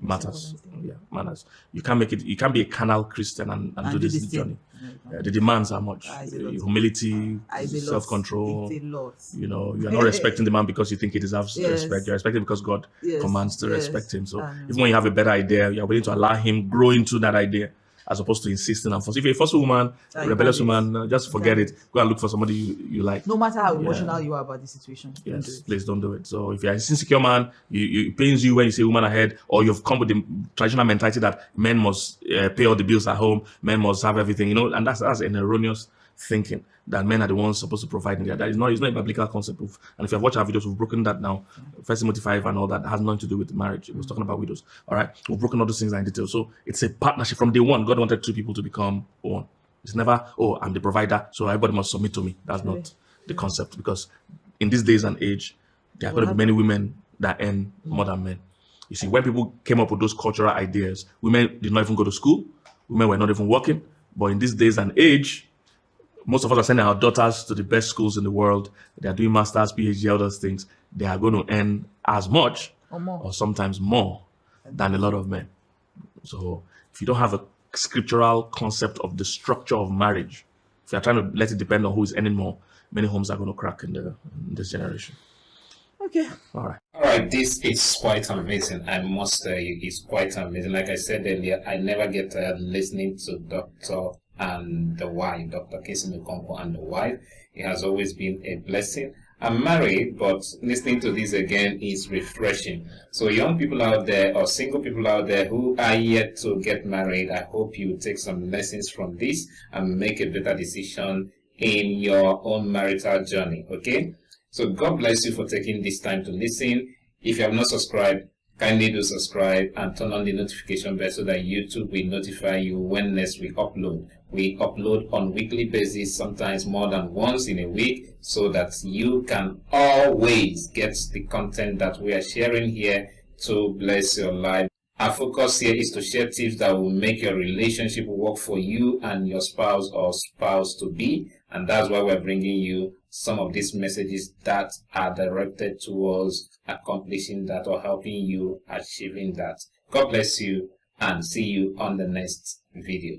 matters. Yeah, matters. You can't make it. You can't be a carnal Christian and do this journey. The demands are much. It's a lot. Humility, It's a lot. self-control. It's a lot. You are not respecting the man because you think he deserves Yes. respect. You're respecting because God Yes. commands to Yes. respect him. So I know. even when you have a better idea, you're willing to allow him grow into that idea as opposed to insisting and forcing. If you're a forceful woman, Ah, a you rebellious can't do it. woman, just forget it. Go and look for somebody you like. No matter how emotional you are about the situation, don't do Yes, it. please don't do it. So if you're an insecure man, it pains you when you say woman ahead, or you've come with the traditional mentality that men must pay all the bills at home, men must have everything, and that's an erroneous thinking that men are the ones supposed to provide in there. That is not, it's not a biblical concept. And if you've watched our videos, we've broken that down. First Timothy 5 and all that has nothing to do with marriage. It was talking about widows. All right. We've broken all those things in detail. So it's a partnership from day one. God wanted two people to become one. It's never, oh, I'm the provider, so everybody must submit to me. That's not the concept, because in these days and age, there are going to be many women that earn more than men. You see, when people came up with those cultural ideas, women did not even go to school. Women were not even working. But in these days and age, most of us are sending our daughters to the best schools in the world. They are doing masters, PhD, all those things. They are going to earn as much Or more. or sometimes more than a lot of men. So if you don't have a scriptural concept of the structure of marriage, if you're trying to let it depend on who is earning more, many homes are going to crack in this generation. Okay. All right. All right, this is quite amazing. I must tell you, it's quite amazing. Like I said earlier, I never get tired listening to Dr. and the wife, Dr. KINGSLEY OKONKWO and the wife. It has always been a blessing. I'm married, but listening to this again is refreshing. So young people out there or single people out there who are yet to get married, I hope you take some lessons from this and make a better decision in your own marital journey, okay? So God bless you for taking this time to listen. If you have not subscribed, kindly do subscribe and turn on the notification bell so that YouTube will notify you when next we upload. We upload on weekly basis, sometimes more than once in a week, so that you can always get the content that we are sharing here to bless your life. Our focus here is to share tips that will make your relationship work for you and your spouse or spouse-to-be. And that's why we're bringing you some of these messages that are directed towards accomplishing that or helping you achieving that. God bless you and see you on the next video.